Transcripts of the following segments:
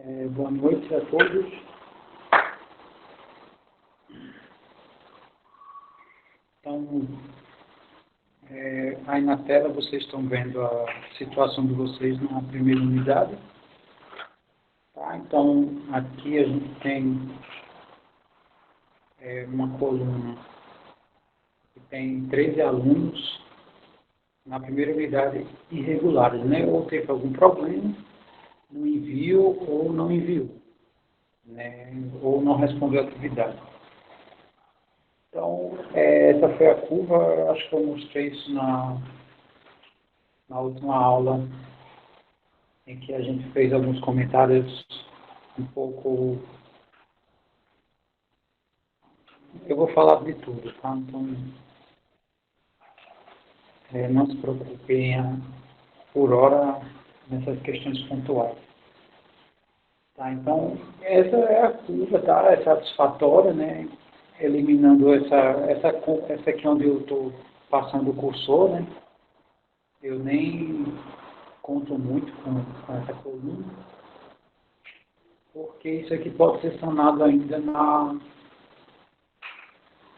Boa noite a todos. Então, aí na tela vocês estão vendo a situação de vocês na primeira unidade. Tá? Então, aqui a gente tem uma coluna que tem 13 alunos na primeira unidade irregulares, né? Ou teve algum problema no envio ou não enviou, né? Ou não respondeu a atividade. Então, essa foi a curva, acho que eu mostrei isso na última aula, em que a gente fez alguns comentários um pouco... Eu vou falar de tudo, tá? Então, não se preocupem por hora nessas questões pontuais. Tá? Então, essa é a curva, tá? É satisfatória, né? Eliminando essa aqui onde eu estou passando o cursor, né? Eu nem conto muito com essa coluna, porque isso aqui pode ser sanado ainda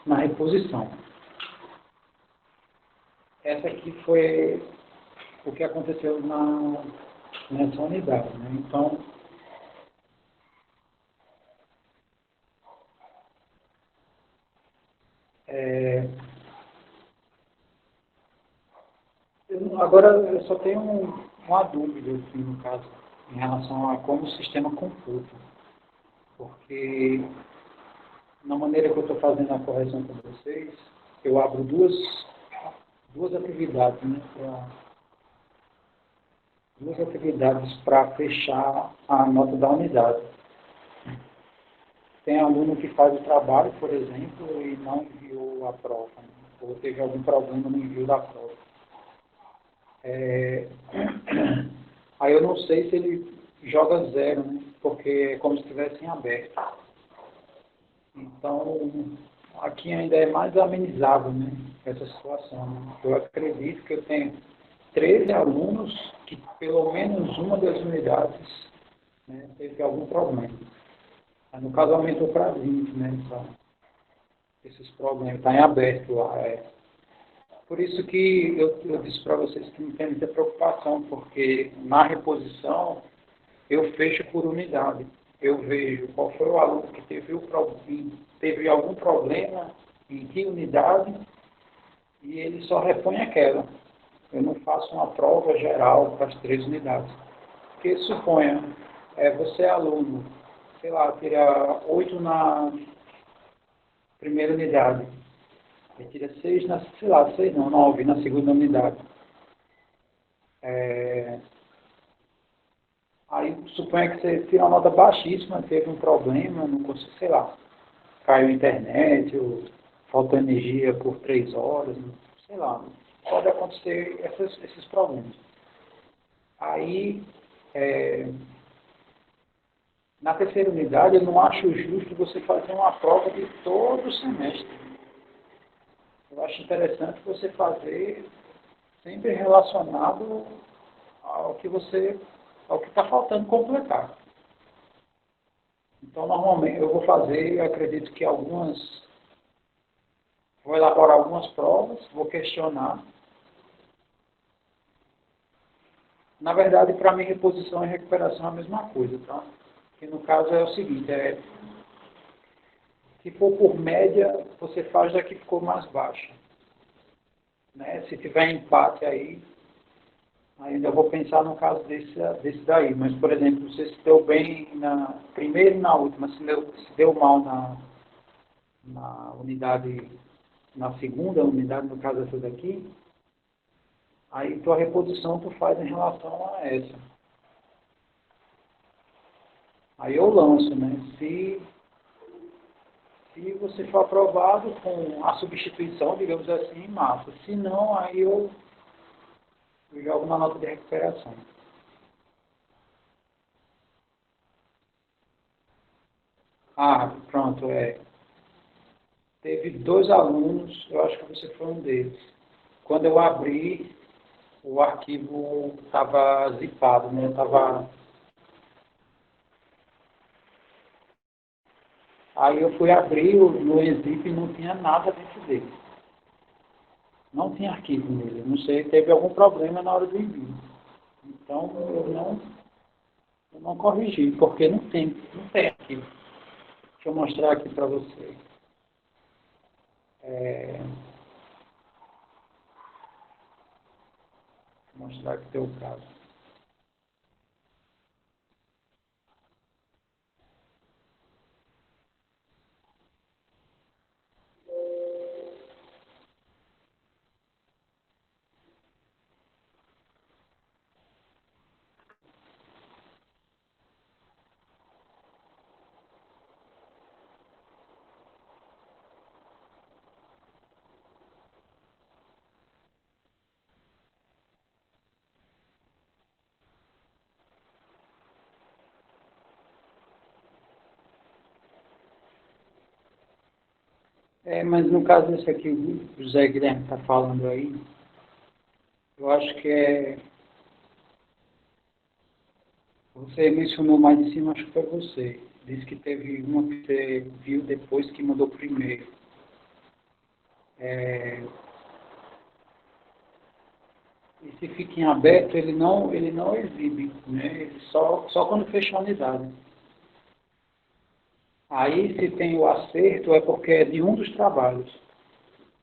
na reposição. Essa aqui foi o que aconteceu nessa unidade, né? Então, agora eu só tenho uma dúvida, assim, no caso, em relação a como o sistema computa. Porque, na maneira que eu estou fazendo a correção com vocês, eu abro duas atividades, né? Duas atividades para fechar a nota da unidade. Tem aluno que faz o trabalho, por exemplo, e não enviou a prova, né? Ou teve algum problema no envio da prova. Aí eu não sei se ele joga zero, né? Porque é como se estivesse em aberto. Então, aqui ainda é mais amenizável, né, essa situação. Né? Eu acredito que eu tenho 13 alunos que pelo menos uma das unidades, né, teve algum problema. No caso, aumentou para 20, né? Então, esses problemas estão em aberto lá. Por isso que eu disse para vocês que não tem muita preocupação, porque na reposição eu fecho por unidade. Eu vejo qual foi o aluno que teve algum problema, em que unidade, e ele só repõe aquela. Eu não faço uma prova geral para as 3 unidades. Porque suponha, você é aluno, sei lá, tira 8 na primeira unidade, e tira 6 na, sei lá, 6 não, 9 na segunda unidade. Aí suponha que você tira uma nota baixíssima, teve um problema, não consigo, sei lá, caiu a internet, ou faltou energia por 3 horas, sei lá, pode acontecer esses problemas. Aí, na terceira unidade, eu não acho justo você fazer uma prova de todo o semestre. Eu acho interessante você fazer sempre relacionado ao que está faltando completar. Então, normalmente, eu vou fazer, eu acredito que vou elaborar algumas provas, vou questionar. Na verdade, para mim, reposição e recuperação é a mesma coisa, tá? Que no caso é o seguinte, se for por média, você faz da que ficou mais baixa. Né? Se tiver empate aí, ainda vou pensar no caso desse daí. Mas, por exemplo, você se deu bem na primeira e na última, se deu mal na unidade, na segunda unidade, no caso essa daqui, aí tua reposição tu faz em relação a essa. Aí eu lanço, né? Se você for aprovado com a substituição, digamos assim, massa. Se não, aí eu jogo na nota de recuperação. Ah, pronto, Teve 2 alunos, eu acho que você foi um deles. Quando eu abri, o arquivo estava zipado, né? Aí eu fui abrir no Exip e não tinha nada dentro dele. Não tinha arquivo nele. Eu não sei, teve algum problema na hora do envio. Então eu não corrigi, porque não tem arquivo. Deixa eu mostrar aqui para você. Vou mostrar aqui o teu caso. Mas no caso desse aqui, o José Guilherme está falando aí, eu acho que você mencionou mais em cima, acho que foi você. Disse que teve uma que você viu depois que mandou primeiro. E se fica em aberto, ele não exibe, né? Ele só quando fecha a unidade. Aí, se tem o acerto, é porque é de um dos trabalhos.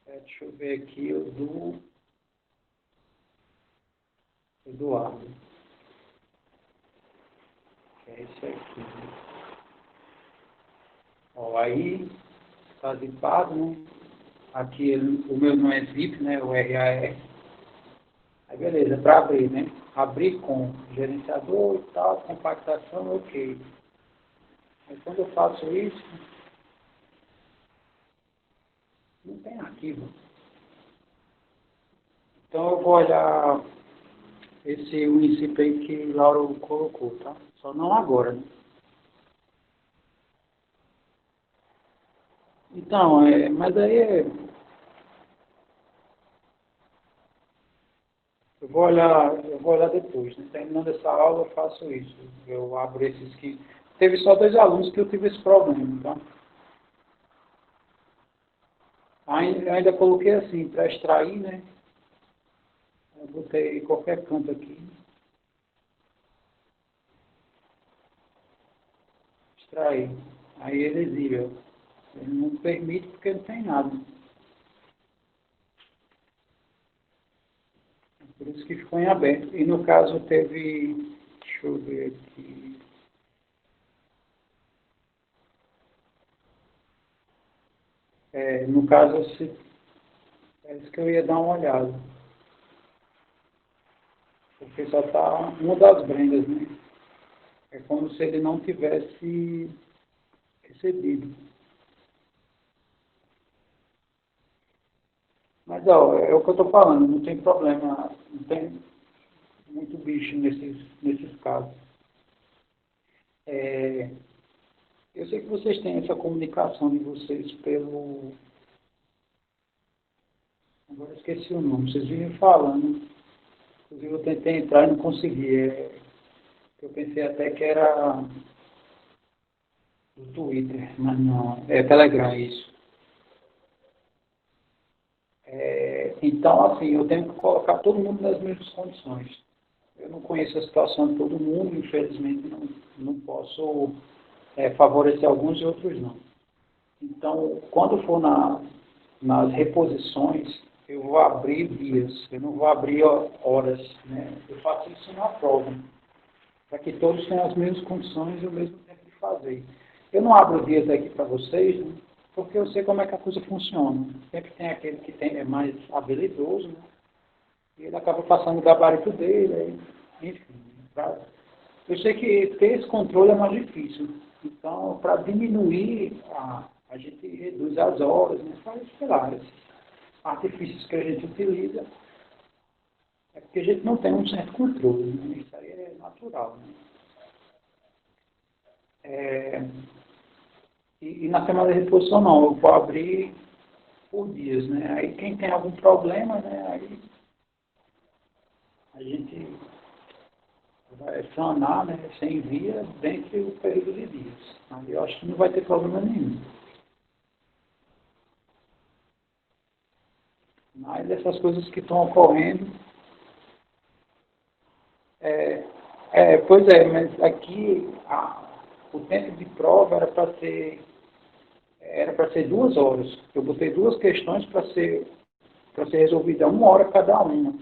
Deixa eu ver aqui o do Ardo, que é esse aqui. Ó, aí, está zipado, né? Aqui o meu não é zip, né? O RAR. Aí, beleza, para abrir, né? Abrir com gerenciador e tal, compactação, ok. Aí, quando eu faço isso, não tem arquivo. Então, eu vou olhar esse município aí que Lauro colocou, tá? Só não agora, né? Então, mas aí eu vou olhar depois, né? Terminando essa aula eu faço isso. Eu abro esses que. Teve só 2 alunos que eu tive esse problema, tá? Ainda coloquei assim, para extrair, né? Eu botei qualquer canto aqui, extrair. Aí ele exibe. Ele não permite porque não tem nada. Por isso que ficou em aberto. E no caso teve. Deixa eu ver aqui. No caso, é isso que eu ia dar uma olhada. Porque só está uma das brendas, né? É como se ele não tivesse recebido. Mas, ó, é o que eu estou falando, não tem problema, não tem muito bicho nesses casos. É, eu sei que vocês têm essa comunicação de vocês pelo. Agora eu esqueci o nome, vocês vivem falando. Inclusive eu tentei entrar e não consegui. Eu pensei até que era do Twitter, mas não, é Telegram isso. Então, assim, eu tenho que colocar todo mundo nas mesmas condições. Eu não conheço a situação de todo mundo, infelizmente não posso favorecer alguns e outros não. Então, quando for nas reposições, eu vou abrir dias, eu não vou abrir horas. Né? Eu faço isso na prova, para que todos tenham as mesmas condições e o mesmo tempo de fazer. Eu não abro dias aqui para vocês, né? Porque eu sei como é que a coisa funciona. Sempre tem aquele que é mais habilidoso, né? E ele acaba passando o gabarito dele, enfim. Eu sei que ter esse controle é mais difícil. Então, para diminuir, a gente reduz as horas, né? Faz, sei lá, esses artifícios que a gente utiliza, é porque a gente não tem um certo controle, né? Isso aí é natural, né? É, e na semana de reposição não, eu vou abrir por dias, né? Aí quem tem algum problema, né? Aí a gente vai sanar, né? Você envia dentro do período de dias. Aí eu acho que não vai ter problema nenhum. Mas essas coisas que estão ocorrendo, é, pois é, mas aqui o tempo de prova era para ser 2 horas. Eu botei 2 questões para ser resolvida 1 hora cada uma.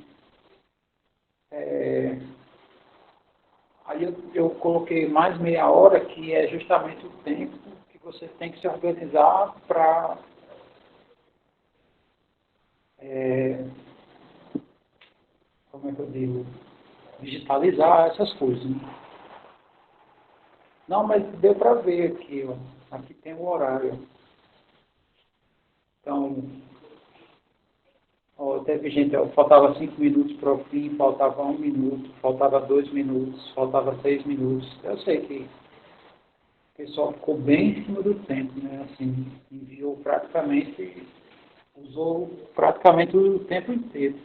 É, aí eu coloquei mais meia hora, que é justamente o tempo que você tem que se organizar para, como é que eu digo, digitalizar essas coisas. Né? Não, mas deu para ver aqui, ó. Aqui tem o horário. Então, ó, teve gente, ó, faltava 5 minutos para o fim, faltava 1 minuto, faltava 2 minutos, faltava 6 minutos. Eu sei que o pessoal ficou bem em cima do tempo, né? Assim, usou praticamente o tempo inteiro.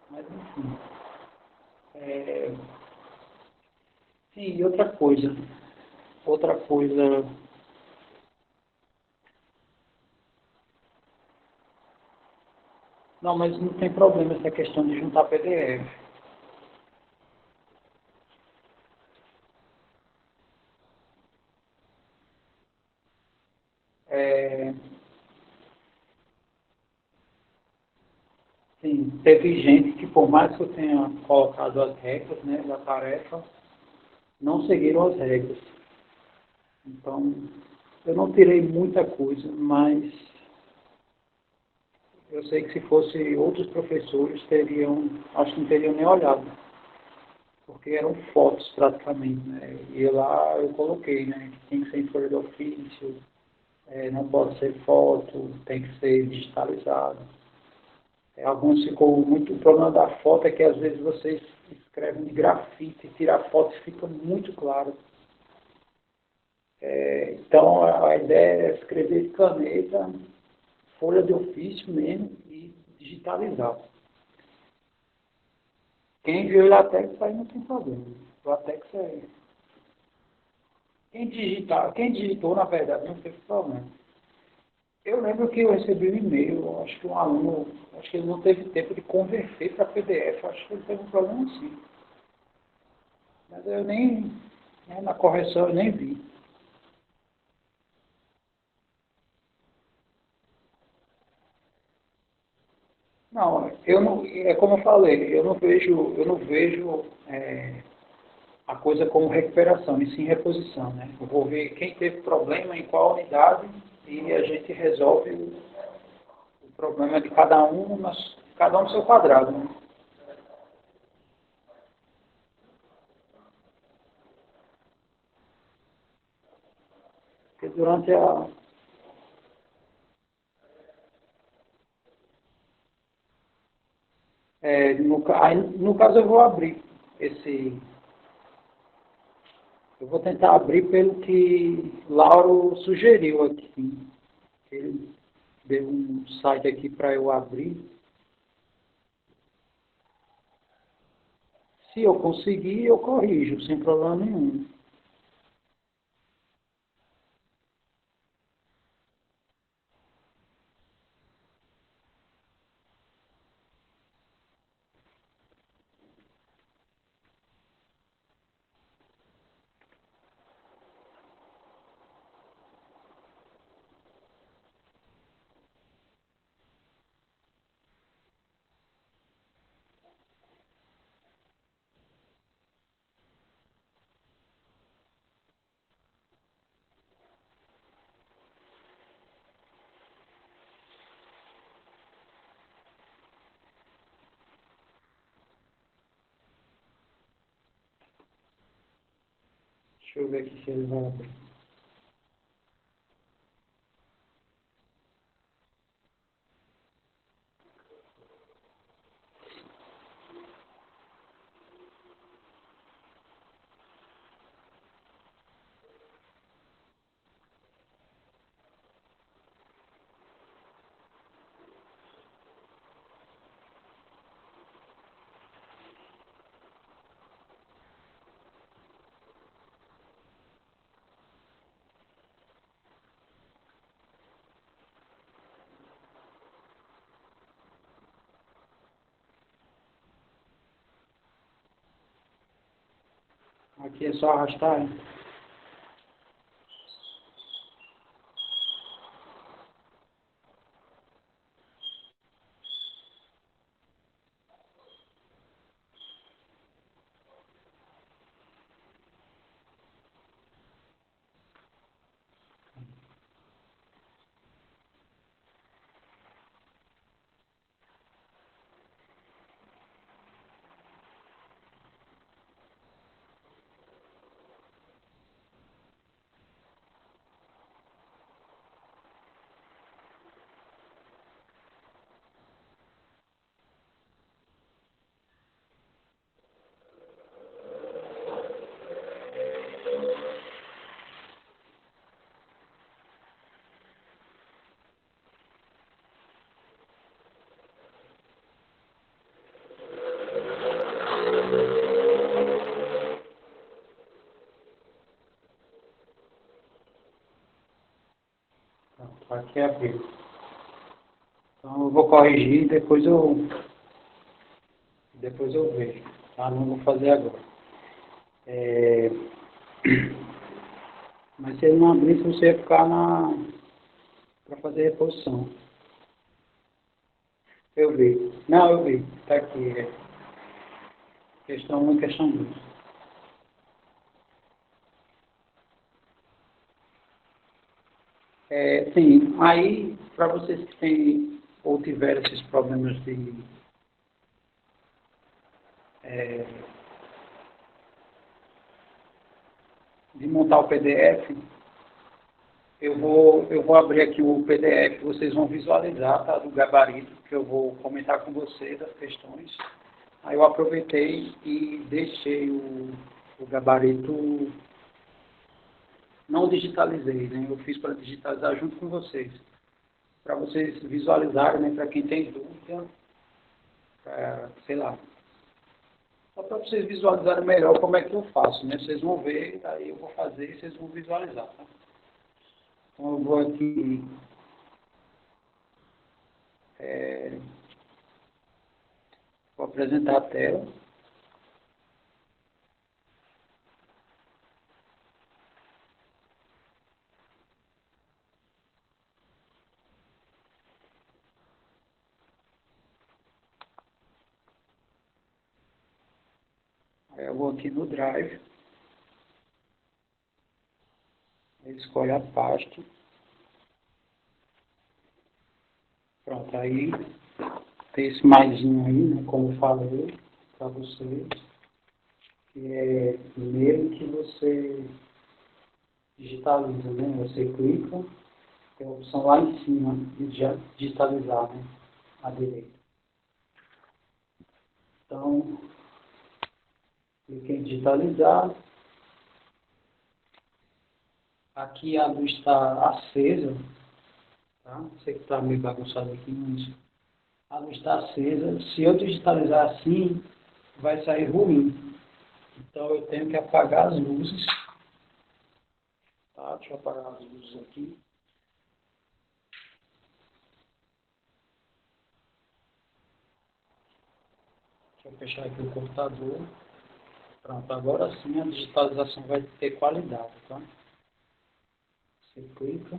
Mas, enfim. É, sim, e outra coisa, não, mas não tem problema essa questão de juntar PDF. É, sim, teve gente que, por mais que eu tenha colocado as regras, né, da tarefa, não seguiram as regras. Então, eu não tirei muita coisa, mas eu sei que se fosse outros professores, acho que não teriam nem olhado, porque eram fotos praticamente, né? E lá eu coloquei, né, que tem que ser em folha de ofício, não pode ser foto, tem que ser digitalizado. Alguns ficou muito. O problema da foto é que às vezes vocês escrevem de grafite, tira a foto e fica muito claro. Então a ideia é escrever de caneta, folha de ofício mesmo e digitalizar. Quem viu o LaTeX aí não tem problema. O LaTeX é. Quem digitou, na verdade, não teve problema. Eu lembro que eu recebi um e-mail, acho que um aluno, acho que ele não teve tempo de converter para PDF, acho que ele teve um problema assim. Mas eu nem, na correção eu nem vi. Não, eu não, é como eu falei, eu não vejo a coisa como recuperação, e sim reposição, né? Eu vou ver quem teve problema em qual unidade e a gente resolve o problema de cada um no seu quadrado, né? Porque durante no caso eu vou abrir esse, eu vou tentar abrir pelo que Lauro sugeriu aqui. Ele deu um site aqui para eu abrir. Se eu conseguir, eu corrijo, sem problema nenhum. Deixa eu ver aqui se ele vai abrir. Aqui é só arrastar, hein? Pronto, aqui abriu. Então eu vou corrigir e depois eu vejo. Tá? Não vou fazer agora. É... Mas se ele não abrir, você ia ficar para fazer reposição. Eu vi. Não, eu vi. Está aqui. Questão 1 e questão 2. Sim, aí, para vocês que têm ou tiveram esses problemas é, de montar o PDF, eu vou abrir aqui o PDF, vocês vão visualizar, tá, do gabarito, que eu vou comentar com vocês as questões. Aí eu aproveitei e deixei o gabarito, não digitalizei, né? Eu fiz para digitalizar junto com vocês, para vocês visualizarem, né, para quem tem dúvida, sei lá, só para vocês visualizarem melhor como é que eu faço, né? Vocês vão ver, aí eu vou fazer e vocês vão visualizar, tá? Então eu vou aqui, é, vou apresentar a tela. Aí eu vou aqui no Drive, escolho a pasta. Pronto, aí tem esse maisinho aí, né, como eu falei para vocês, que é nele que você digitaliza, né? Você clica, tem a opção lá em cima de digitalizar, né? À direita. Então, cliquei em digitalizar. Aqui a luz está acesa, tá? Sei que está meio bagunçado aqui, mas a luz está acesa. Se eu digitalizar assim, vai sair ruim. Então eu tenho que apagar as luzes. Tá? Deixa eu apagar as luzes aqui. Deixa eu fechar aqui o computador. Pronto, agora sim a digitalização vai ter qualidade, tá? Você clica.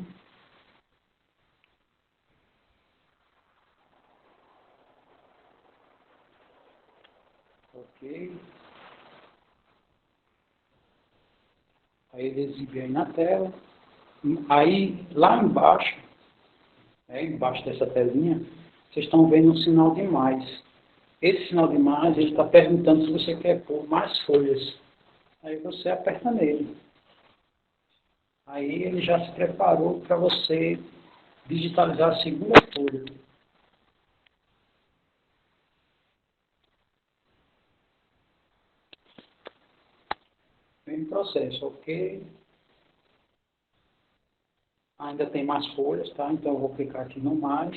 Ok. Aí ele exibe aí na tela. Aí, lá embaixo, né, embaixo dessa telinha, vocês estão vendo um sinal de mais. Esse sinal de mais, ele está perguntando se você quer pôr mais folhas. Aí você aperta nele. Aí ele já se preparou para você digitalizar a segunda folha. Mesmo processo, ok? Ainda tem mais folhas, tá? Então eu vou clicar aqui no mais.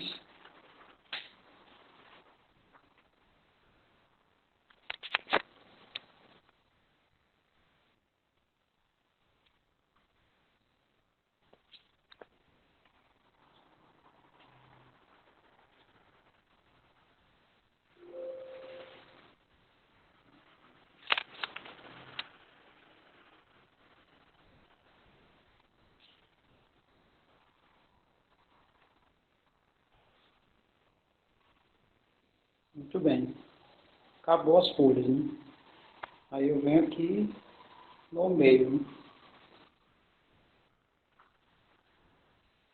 Muito bem. Acabou as folhas, né? Aí eu venho aqui no meio, né?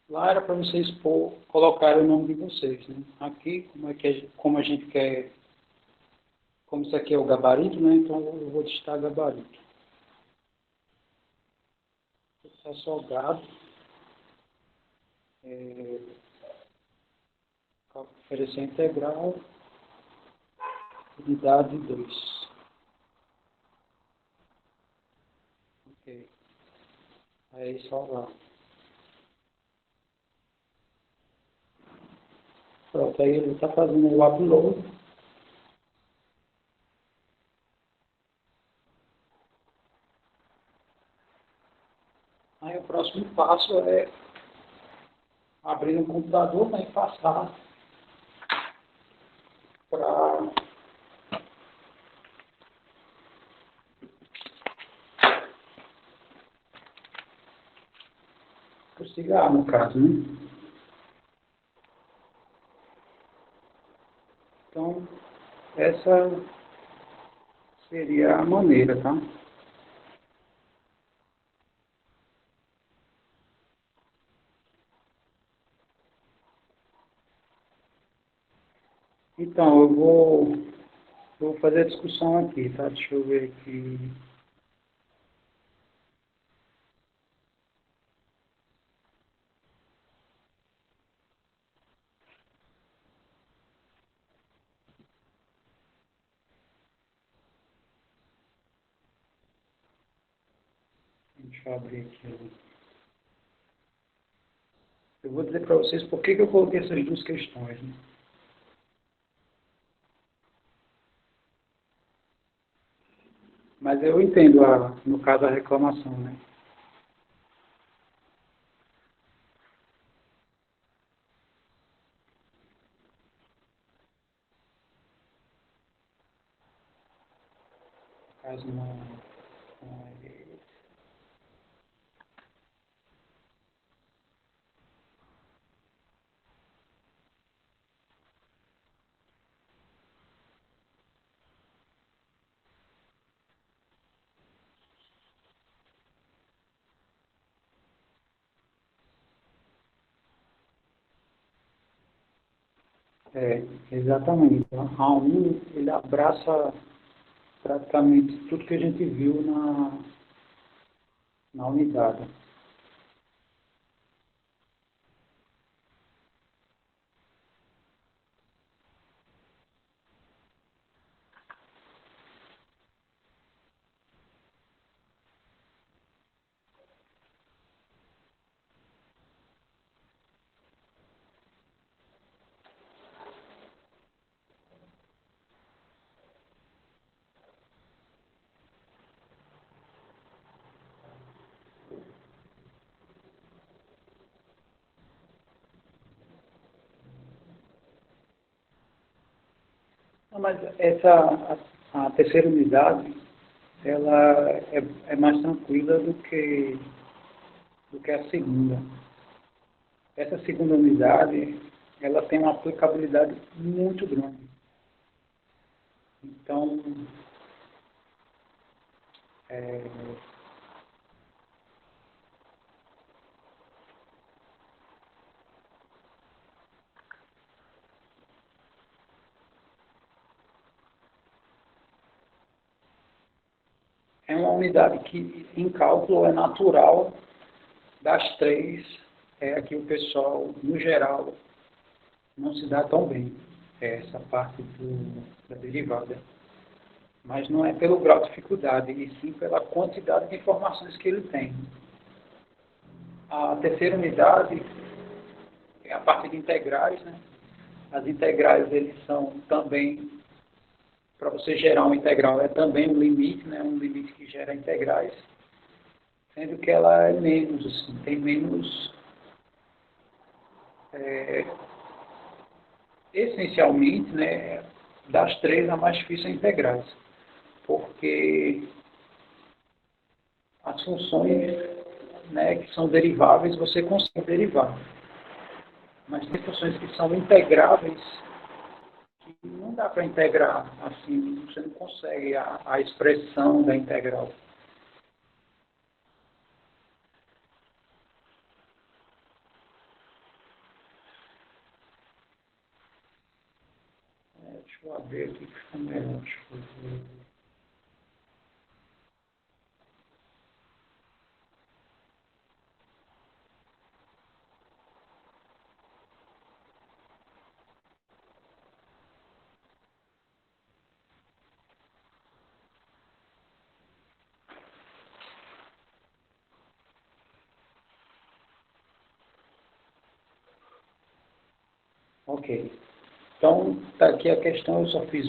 Lá era para vocês colocarem o nome de vocês, né? Aqui, como a gente quer, como isso aqui é o gabarito, né? Então eu vou digitar gabarito. Está salgado. Oferecer integral, unidade 2. Ok. Aí salvar. Pronto, aí ele está fazendo o upload. Aí o próximo passo é abrir um computador, né, e passar para o cigarro, no caso, né? Então, essa seria a maneira, tá? Então, vou fazer a discussão aqui, tá? Deixa eu ver aqui. Deixa eu abrir aqui. Eu vou dizer para vocês por que eu coloquei essas duas questões, né? Mas eu entendo, no caso, a reclamação, né? No caso, exatamente. Então, a um ele abraça praticamente tudo que a gente viu na unidade. Não, mas a terceira unidade, ela é mais tranquila do que a segunda. Essa segunda unidade, ela tem uma aplicabilidade muito grande. Então, é, é uma unidade que, em cálculo, é natural das três, é que o pessoal, no geral, não se dá tão bem. É essa parte da derivada. Mas não é pelo grau de dificuldade, e sim pela quantidade de informações que ele tem. A terceira unidade é a parte de integrais, né? As integrais, eles são também, para você gerar uma integral, é também um limite, né? Um limite que gera integrais, sendo que ela é menos, assim, tem menos, é, essencialmente, né? Das três, a mais difícil é integrais, porque as funções, né, que são deriváveis, você consegue derivar. Mas tem funções que são integráveis, que não dá para integrar, assim, você não consegue a expressão da integral. Deixa eu abrir aqui que fica melhor. Deixa eu ver. Ok. Então, tá aqui a questão, eu só fiz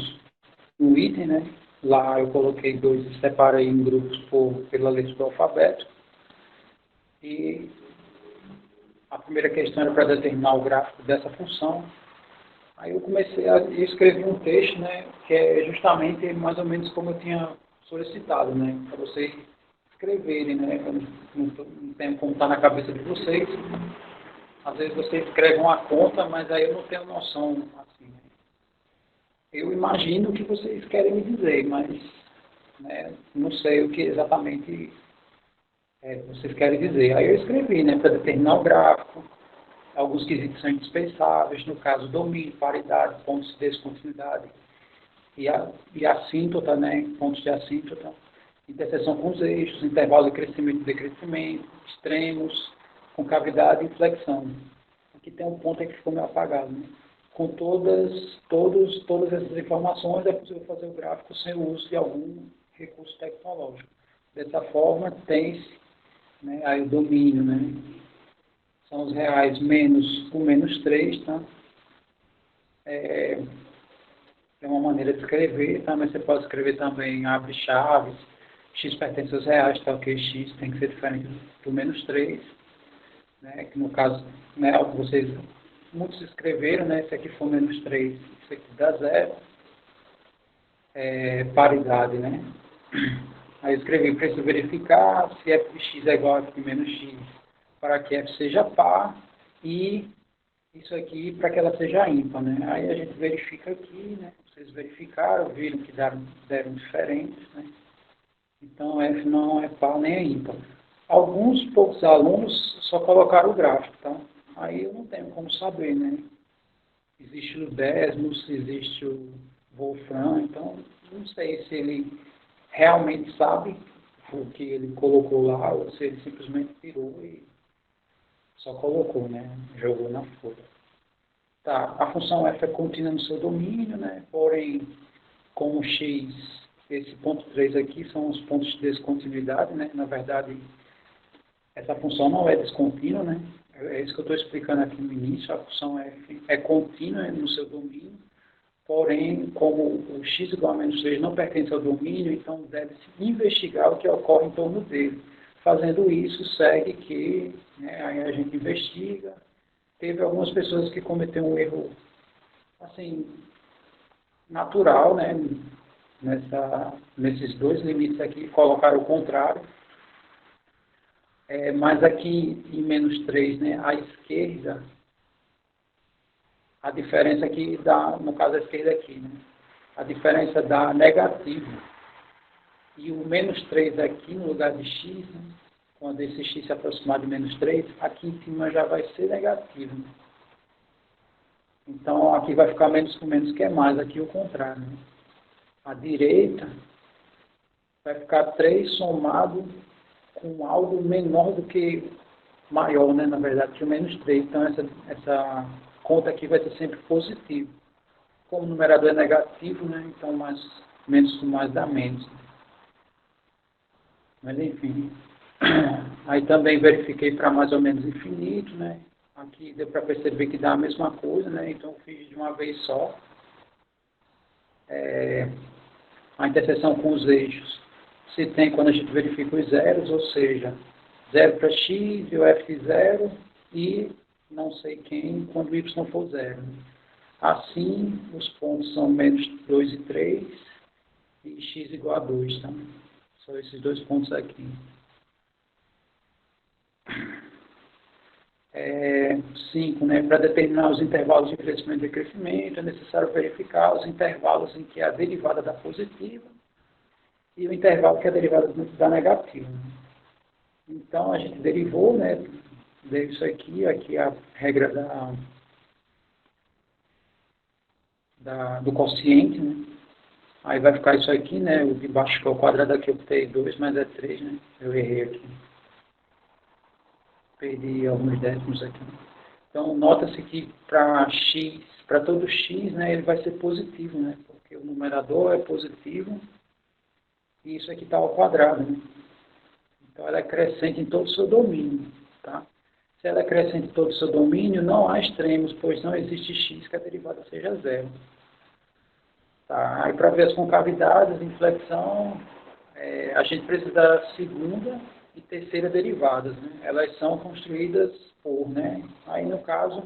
um item, né? Lá eu coloquei dois e separei em grupos pela letra do alfabeto. E a primeira questão era para determinar o gráfico dessa função. Aí eu comecei a escrever um texto, né? Que é justamente mais ou menos como eu tinha solicitado, né? Para vocês escreverem, né? Eu não tenho como estar na cabeça de vocês. Às vezes vocês escrevem uma conta, mas aí eu não tenho noção, assim, né? Eu imagino o que vocês querem me dizer, mas né, não sei o que exatamente vocês querem dizer. Aí eu escrevi, né, para determinar o gráfico, alguns quesitos são indispensáveis, no caso domínio, paridade, pontos de descontinuidade e assíntota, né, pontos de assíntota, interseção com os eixos, intervalo de crescimento e decrescimento, extremos, concavidade e flexão. Aqui tem um ponto que ficou meio apagado, né? Com todas essas informações, é possível fazer o gráfico sem o uso de algum recurso tecnológico. Dessa forma, tem-se, né, aí o domínio, né? São os reais menos o menos 3, tá? É uma maneira de escrever, tá? Mas você pode escrever também abre chaves, x pertence aos reais, tá? Ok, x tem que ser diferente do menos 3, né? Que no caso, né, vocês, muitos escreveram, né? Se aqui for menos 3, isso aqui dá 0. Paridade, né? Aí eu escrevi, preciso verificar se f de x é igual a f de menos x para que f seja par e isso aqui para que ela seja ímpar, né? Aí a gente verifica aqui, né? Vocês verificaram, viram que deram diferentes, né? Então f não é par nem é ímpar. Alguns poucos alunos só colocaram o gráfico, tá? Aí eu não tenho como saber, né? Existe o Desmos, existe o Wolfram, então não sei se ele realmente sabe o que ele colocou lá ou se ele simplesmente tirou e só colocou, né? Jogou na folha. Tá, a função f é contínua no seu domínio, né? Porém, como x, esse ponto 3 aqui são os pontos de descontinuidade, né? Na verdade, essa função não é descontínua, né? É isso que eu estou explicando aqui no início. A função f é contínua no seu domínio, porém, como o x igual a menos 3 não pertence ao domínio, então deve-se investigar o que ocorre em torno dele. Fazendo isso, segue que, né, aí a gente investiga. Teve algumas pessoas que cometeram um erro, assim, natural, né, nesses dois limites aqui, colocaram o contrário. Mas aqui em menos 3, né, à esquerda, a diferença aqui dá, no caso a esquerda aqui, né, a diferença dá negativo. E o menos 3 aqui no lugar de x, né, quando esse x se aproximar de menos 3, aqui em cima já vai ser negativo. Então aqui vai ficar menos com menos que é mais, aqui o contrário. Né? À direita vai ficar 3 somado com algo menor do que maior, né, na verdade, que o menos 3. Então, essa conta aqui vai ser sempre positiva. Como o numerador é negativo, né, então menos com mais dá menos. Mas, enfim. Aí também verifiquei para mais ou menos infinito, né. Aqui deu para perceber que dá a mesma coisa, né, então fiz de uma vez só. A interseção com os eixos se tem quando a gente verifica os zeros, ou seja, 0 para x e o f de 0 e não sei quem quando y for 0. Assim, os pontos são menos 2 e 3 e x igual a 2. Tá? São esses dois pontos aqui. 5, né, para determinar os intervalos de crescimento e decrescimento, é necessário verificar os intervalos em que a derivada dá positiva e o intervalo que a derivada dá negativa. Então, a gente derivou, né, deu isso aqui é a regra do quociente, né? Aí vai ficar isso aqui, né, o de baixo que é o quadrado aqui, eu botei 2, mas é 3, né, eu errei aqui. Perdi alguns décimos aqui. Então, nota-se que para x, para todo x, né, ele vai ser positivo, né, porque o numerador é positivo e isso aqui está ao quadrado, né. Então, ela é crescente em todo o seu domínio, tá? Se ela é crescente em todo o seu domínio, não há extremos, pois não existe x que a derivada seja zero. Tá? Aí, para ver as concavidades, inflexão, a gente precisa da segunda e terceira derivadas, né? Elas são construídas por, né? Aí, no caso,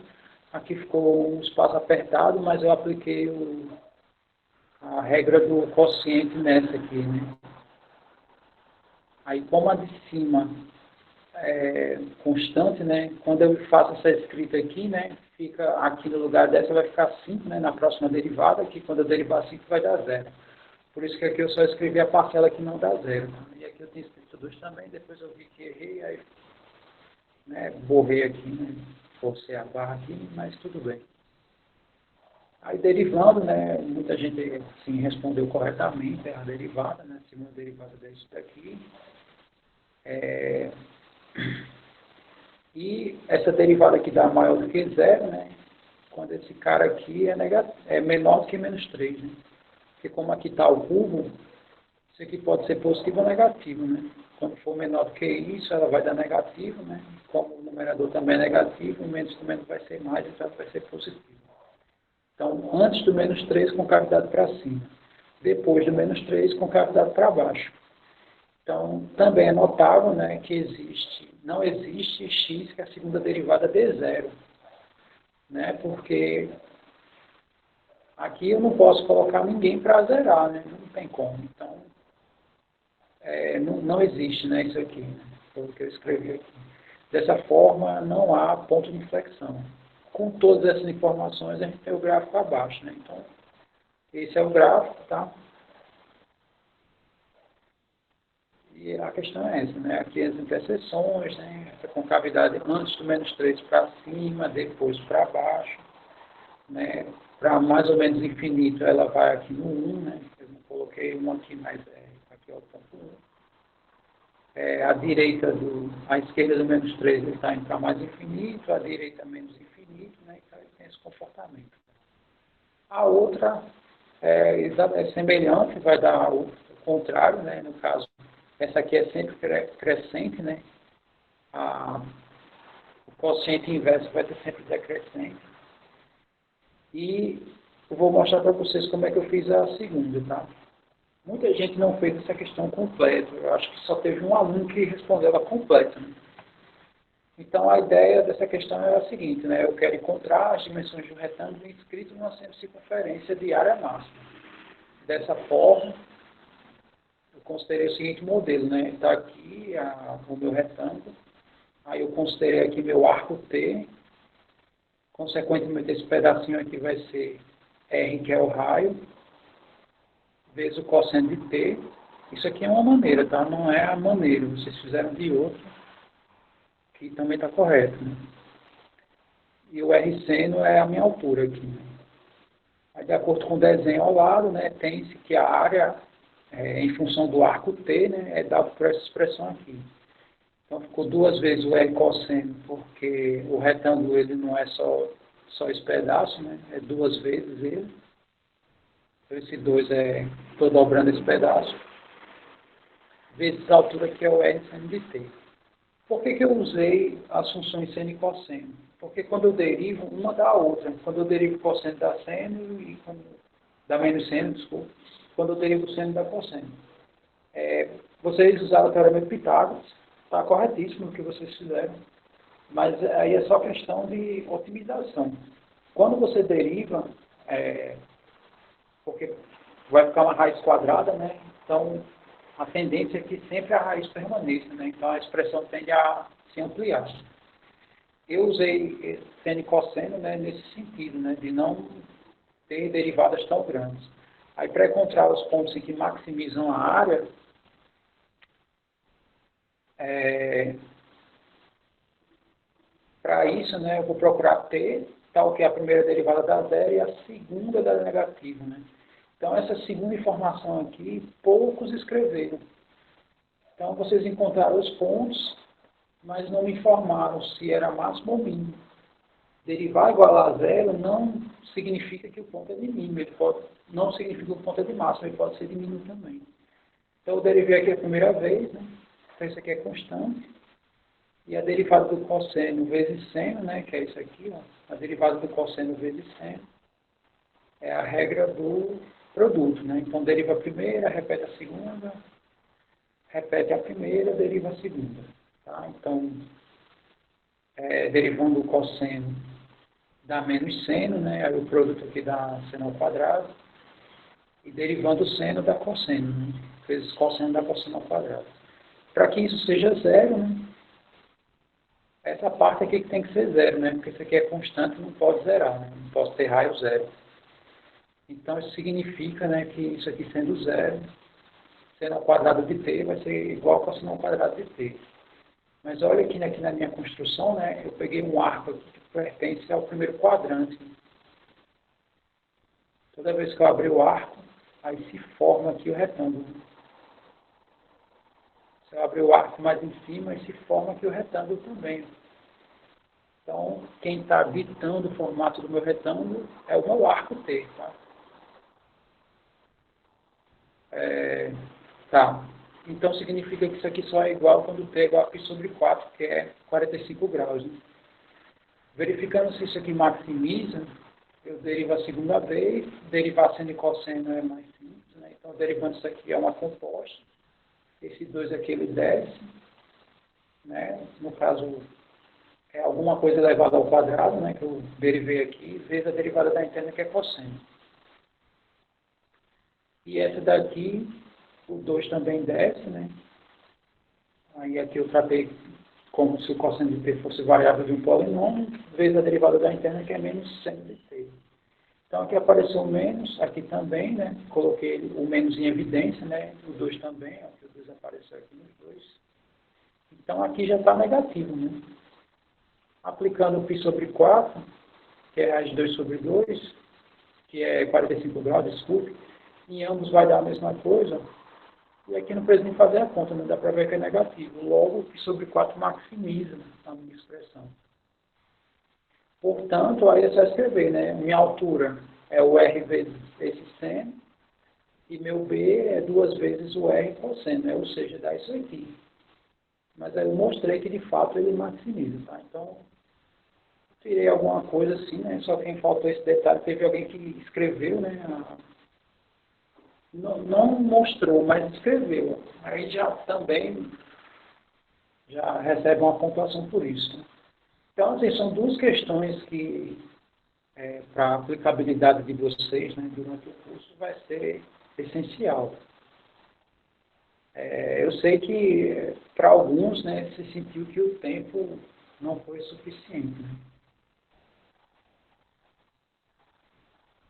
aqui ficou um espaço apertado, mas eu apliquei a regra do quociente nessa aqui, né? Aí, como a de cima é constante, né? Quando eu faço essa escrita aqui, né? Fica aqui no lugar dessa, vai ficar 5, né? Na próxima derivada, que quando eu derivar 5 vai dar 0. Por isso que aqui eu só escrevi a parcela que não dá 0. E aqui eu tinha escrito 2 também, depois eu vi que errei, aí, né? Borrei aqui, né? Forcei a barra aqui, mas tudo bem. Aí derivando, né? Muita gente, sim, respondeu corretamente a derivada, né? A segunda derivada disso daqui. E essa derivada aqui dá maior do que 0, né? Quando esse cara aqui é menor do que menos 3, né? Porque como aqui está o cubo, isso aqui pode ser positivo ou negativo, né? Quando for menor do que isso, ela vai dar negativo, né? Como o numerador também é negativo, o menos também não vai ser mais, então vai ser positivo. Então, antes do menos 3, concavidade para cima. Depois do menos 3, concavidade para baixo. Então, também é notável, né, que não existe x que a segunda derivada dê 0. Né, porque aqui eu não posso colocar ninguém para zerar, né, não tem como. Então, não existe, né, isso aqui, né, foi o que eu escrevi aqui. Dessa forma, não há ponto de inflexão. Com todas essas informações, a gente tem o gráfico abaixo, né, então, esse é o gráfico, tá? E a questão é essa, né? Aqui as interseções, né? Essa concavidade antes do menos 3 para cima, depois para baixo, né? Para mais ou menos infinito, ela vai aqui no 1, né? Eu não coloquei 1 aqui, mas aqui é o ponto 1. A esquerda do menos 3 ele está indo para mais infinito, a direita menos infinito, né? Então ele tem esse comportamento. A outra é semelhante, vai dar o contrário, né? No caso, essa aqui é sempre crescente, né? O quociente inverso vai ter sempre decrescente. E eu vou mostrar para vocês como é que eu fiz a segunda, tá? Muita gente não fez essa questão completa. Eu acho que só teve um aluno que respondeu ela completa, né? Então, a ideia dessa questão é a seguinte, né? Eu quero encontrar as dimensões de um retângulo inscrito numa circunferência de área máxima. Dessa forma, eu considerei o seguinte modelo, né? Está aqui o meu retângulo, aí eu considerei aqui meu arco T, consequentemente esse pedacinho aqui vai ser R, que é o raio, vezes o cosseno de T. Isso aqui é uma maneira, tá? Não é a maneira, vocês fizeram de outra, que também está correto, né? E o R seno é a minha altura aqui, né? Aí, de acordo com o desenho ao lado, né, tem-se que a área em função do arco T, né, é dado por essa expressão aqui. Então, ficou 2 vezes o R cosseno, porque o retângulo ele não é só esse pedaço, né, é 2 vezes ele. Então, esse 2 estou dobrando esse pedaço, vezes a altura que é o R seno de T. Por que eu usei as funções seno e cosseno? Porque quando eu derivo, uma dá a outra. Quando eu derivo cosseno dá seno e dá menos seno, desculpa. Quando eu derivo seno dá cosseno. Vocês usaram o teorema de Pitágoras, está corretíssimo o que vocês fizeram. Mas aí é só questão de otimização. Quando você deriva, porque vai ficar uma raiz quadrada, né? Então, a tendência é que sempre a raiz permaneça, né? Então, a expressão tende a se ampliar. eu usei seno e cosseno, né, nesse sentido, né, de não ter derivadas tão grandes. Aí, para encontrar os pontos em que maximizam a área, para isso, né, eu vou procurar T, tal que é a primeira derivada da zero e a segunda da negativa. Né? Então, essa segunda informação aqui, poucos escreveram. Então, vocês encontraram os pontos, mas não me informaram se era máximo ou mínimo. Derivar igual a zero não significa que o ponto é de mínimo, não significa que o ponto é de máximo, ele pode ser de mínimo também. Então, eu derivei aqui a primeira vez, né? Então, isso aqui é constante. E a derivada do cosseno vezes seno, né? Que é isso aqui, ó. A derivada do cosseno vezes seno é a regra do produto, né? Então, deriva a primeira, repete a segunda, repete a primeira, deriva a segunda. Tá? Então, derivando o cosseno dá menos seno, né? Aí o produto aqui dá seno ao quadrado. E derivando o seno dá cosseno, né? Vezes cosseno dá cosseno ao quadrado. Para que isso seja zero, né? Essa parte aqui que tem que ser zero, né? Porque isso aqui é constante, não pode zerar, né? Não posso ter raio zero. Então, isso significa, né, que isso aqui sendo zero, seno ao quadrado de t vai ser igual a cosseno ao quadrado de t. Mas olha aqui, né, aqui na minha construção, né, eu peguei um arco aqui que pertence ao primeiro quadrante. Toda vez que eu abrir o arco, aí se forma aqui o retângulo. Se eu abrir o arco mais em cima, aí se forma aqui o retângulo também. Então, quem está ditando o formato do meu retângulo é o meu arco T. Tá? Então, significa que isso aqui só é igual quando T é igual a π sobre 4, que é 45 graus. Né? Verificando se isso aqui maximiza, eu derivo a segunda vez, derivar seno e cosseno é mais simples. Né? Então, derivando isso aqui é uma composta. Esse 2 aqui ele desce. Né? No caso, é alguma coisa elevada ao quadrado, né, que eu derivei aqui, vezes a derivada da interna, que é cosseno. E essa daqui, o 2 também desce, né? Aí aqui eu tratei como se o cosseno de t fosse variável de um polinômio, vezes a derivada da interna, que é menos seno de t. Então aqui apareceu o menos, aqui também, né? Coloquei o menos em evidência, né? O 2 também, ó, o 2 apareceu aqui nos dois. Então aqui já está negativo, né? Aplicando o π sobre 4, que é raiz de 2 sobre 2, que é 45 graus, desculpe, em ambos vai dar a mesma coisa, e aqui não precisa nem fazer a conta, não dá para ver que é negativo. Logo, o π sobre 4 maximiza a minha expressão. Portanto, aí é só escrever, né? Minha altura é o R vezes esse seno, e meu B é 2 vezes o R cosseno, né? Ou seja, dá isso aqui. Mas aí eu mostrei que, de fato, ele maximiza, tá? Então, tirei alguma coisa assim, né? Só quem faltou esse detalhe, teve alguém que escreveu, né? Não mostrou, mas escreveu. Aí já também já recebe uma pontuação por isso. Né? Então, assim, são duas questões que, para a aplicabilidade de vocês, né, durante o curso, vai ser essencial. Eu sei que, para alguns, né, se sentiu que o tempo não foi suficiente. Né?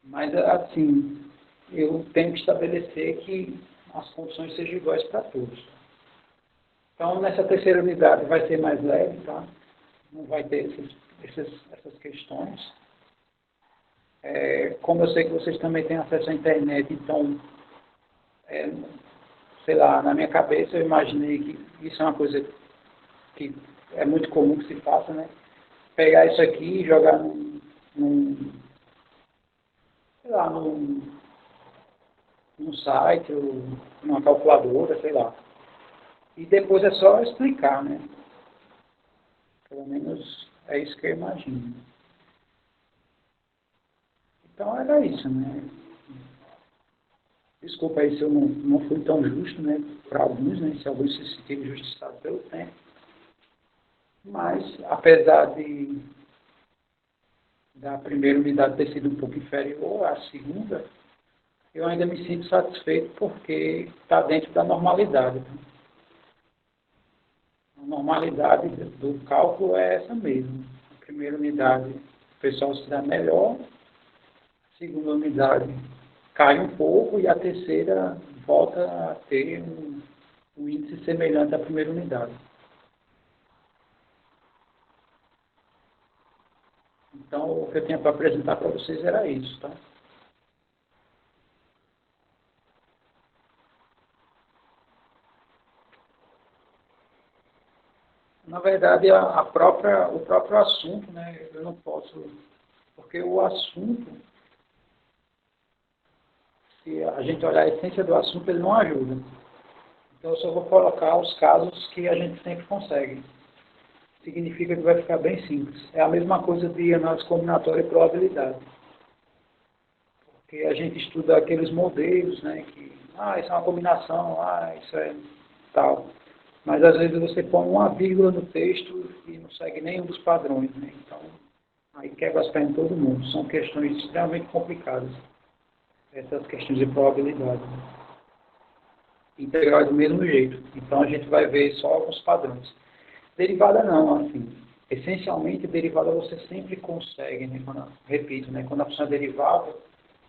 Mas, assim, eu tenho que estabelecer que as condições sejam iguais para todos. Então, nessa terceira unidade vai ser mais leve, tá? Não vai ter essas questões. Como eu sei que vocês também têm acesso à internet, então, sei lá, na minha cabeça eu imaginei que isso é uma coisa que é muito comum que se faça, né? Pegar isso aqui e jogar sei lá, num site ou numa calculadora, sei lá. E depois é só explicar, né? Pelo menos é isso que eu imagino. Então era isso, né? Desculpa aí se eu não fui tão justo, né? Para alguns, né? Se alguns se sentirem injustiçados pelo tempo. Mas, apesar da primeira unidade ter sido um pouco inferior à segunda, eu ainda me sinto satisfeito porque está dentro da normalidade. Né? A normalidade do cálculo é essa mesmo. primeira unidade o pessoal se dá melhor, a segunda unidade cai um pouco e a terceira volta a ter um índice semelhante à primeira unidade. Então, o que eu tinha para apresentar para vocês era isso, tá? Na verdade, o próprio assunto, né, eu não posso, porque o assunto, se a gente olhar a essência do assunto, ele não ajuda. Então, eu só vou colocar os casos que a gente sempre consegue. Significa que vai ficar bem simples. É a mesma coisa de análise combinatória e probabilidade. Porque a gente estuda aqueles modelos, né, que, isso é uma combinação, isso é tal. Mas às vezes você põe uma vírgula no texto e não segue nenhum dos padrões, né? Então, aí quebra as pernas de todo mundo. São questões extremamente complicadas, essas questões de probabilidade. Integral é do mesmo jeito. Então a gente vai ver só alguns padrões. Derivada não, assim. Essencialmente, derivada você sempre consegue, né? Repito, né? Quando a função é derivada,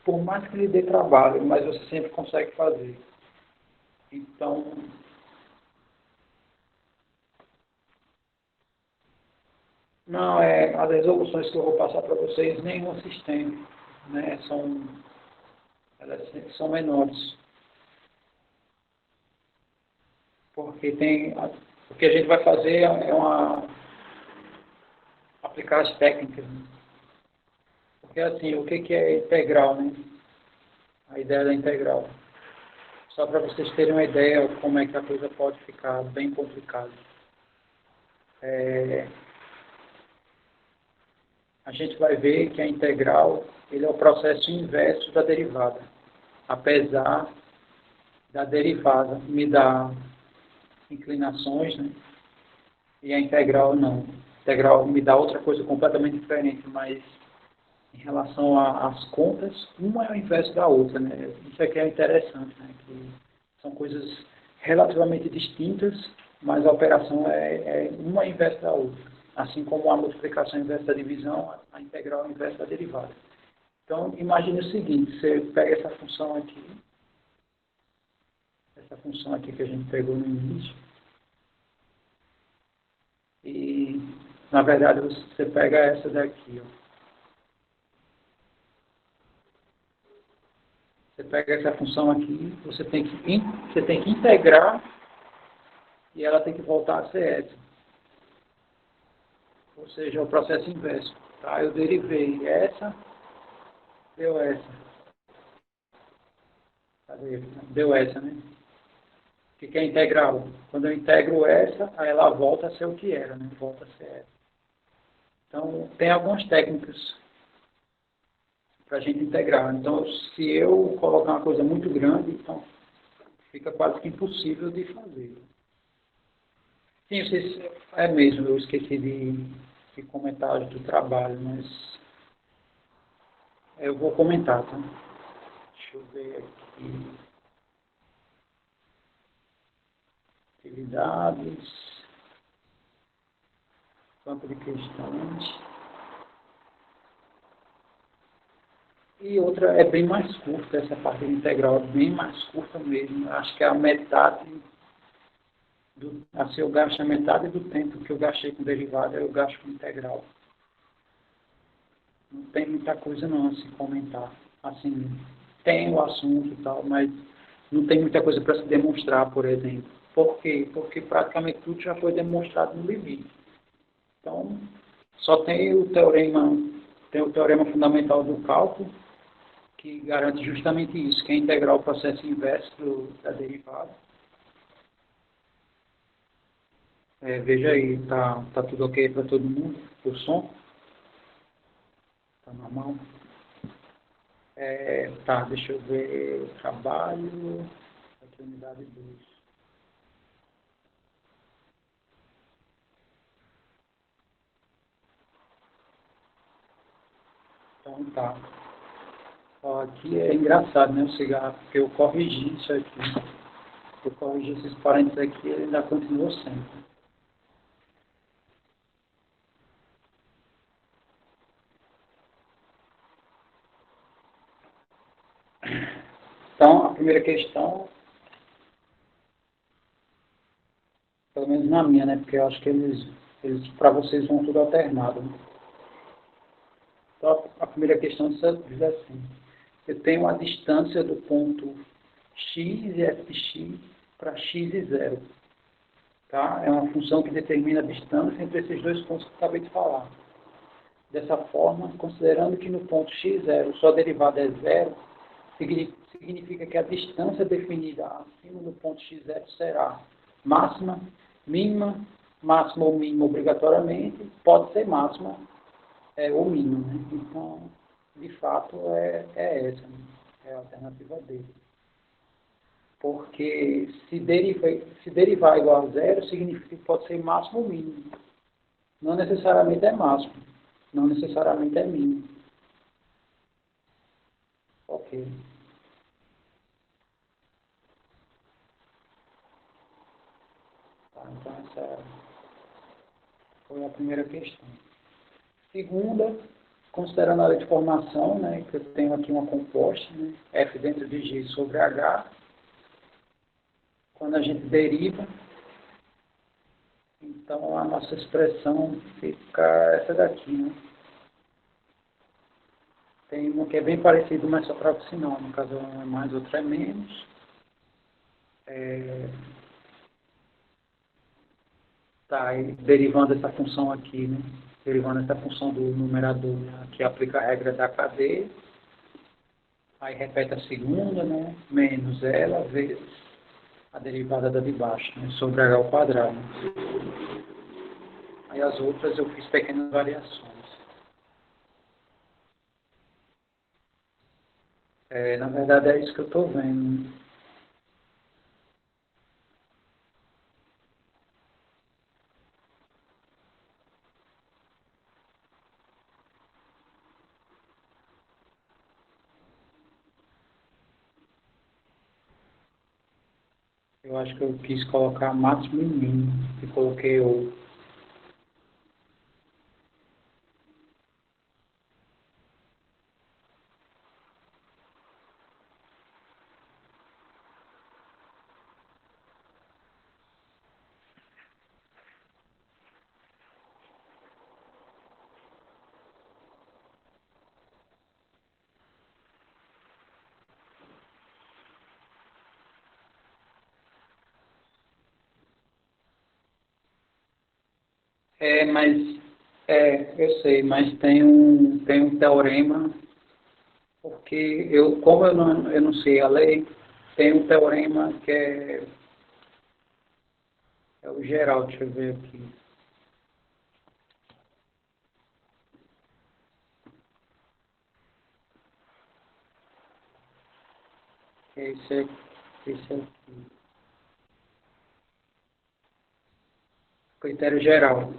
por mais que lhe dê trabalho, mas você sempre consegue fazer. Então, não, as resoluções que eu vou passar para vocês, nenhum sistema, né? Elas são menores. Porque o que a gente vai fazer aplicar as técnicas. Né? Porque assim, o que é integral, né? A ideia da integral. Só para vocês terem uma ideia como é que a coisa pode ficar bem complicada. A gente vai ver que a integral ele é o processo inverso da derivada. Apesar da derivada me dar inclinações, né? E a integral não. A integral me dá outra coisa completamente diferente, mas em relação às contas, uma é o inverso da outra, né? Isso aqui é interessante, né? Que são coisas relativamente distintas, mas a operação é uma inverso da outra. Assim como a multiplicação inversa da divisão, a integral é inversa da derivada. Então, imagine o seguinte, você pega essa função aqui que a gente pegou no início, e, na verdade, você pega essa daqui, ó. Você pega essa função aqui, você tem que integrar e ela tem que voltar a ser essa. Ou seja, é o processo inverso. Tá? Eu derivei essa, deu essa. Cadê? Deu essa, né? O que é integral? Quando eu integro essa, aí ela volta a ser o que era, né? Volta a ser essa. Então, tem algumas técnicas para a gente integrar. Então, se eu colocar uma coisa muito grande, então fica quase que impossível de fazer. Sim, é mesmo, eu esqueci de comentar do trabalho, mas eu vou comentar, tá? Deixa eu ver aqui. Atividades, campo de questões. E outra é bem mais curta, essa parte integral é bem mais curta mesmo. Acho que é a metade, assim eu gasto a metade do tempo que eu gastei com derivada, eu gasto com integral. Não tem muita coisa não a se comentar. Assim, tem o assunto e tal, mas não tem muita coisa para se demonstrar, por exemplo. Por quê? Porque praticamente tudo já foi demonstrado no limite. Então, só tem o teorema fundamental do cálculo, que garante justamente isso, que é integrar o processo inverso da derivada. Veja aí, tá tudo ok para todo mundo? O som? Tá normal? Tá, deixa eu ver. Trabalho. Aqui, unidade 2. Então tá. Ó, aqui é engraçado, né, o cigarro, porque eu corrigi isso aqui. Eu corrigi esses parênteses aqui, ele ainda continua sempre. Então, a primeira questão, pelo menos na minha, né? Porque eu acho que eles para vocês vão tudo alternado. Né? Então, a primeira questão diz assim: eu tenho a distância do ponto x e f de x para x e zero. Tá? É uma função que determina a distância entre esses dois pontos que eu acabei de falar. Dessa forma, considerando que no ponto x0 sua derivada é zero, significa que a distância definida acima do ponto x0 será máxima, mínima, máxima ou mínima obrigatoriamente, pode ser máxima ou mínima. Né? Então, de fato, é essa, né? É a alternativa dele. Porque se derivar igual a zero, significa que pode ser máximo ou mínimo. Não necessariamente é máximo, não necessariamente é mínimo. Ok. Tá, então essa foi a primeira questão. Segunda, considerando a lei de formação, né, que eu tenho aqui uma composta, né, f dentro de g sobre h, quando a gente deriva, então a nossa expressão fica essa daqui, né? Tem uma que é bem parecido, mas só troca o sinal, no caso um é mais, outro é menos. Tá, e derivando essa função aqui, né? Derivando essa função do numerador, né? Que aplica a regra da cadeia. Aí repete a segunda, né? Menos ela vezes a derivada da de baixo, né? Sobre h ao quadrado. Aí as outras eu fiz pequenas variações. Na verdade é isso que eu estou vendo. Né? Eu acho que eu quis colocar máximo e mínimo. E coloquei o. Mas eu sei, mas tem um teorema, porque como eu não sei a lei, tem um teorema que é o geral, deixa eu ver aqui. Esse aqui. Esse aqui. Critério geral.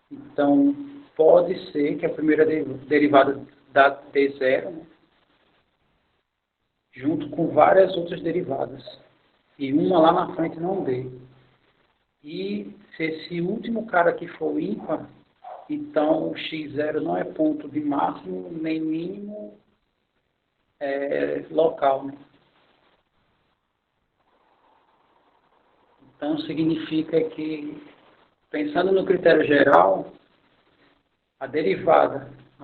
Então, pode ser que a primeira derivada dê zero, né, junto com várias outras derivadas. E uma lá na frente não dê. E se esse último cara aqui for ímpar, então o x0 não é ponto de máximo nem mínimo local. Né? Então significa que, pensando no critério geral, a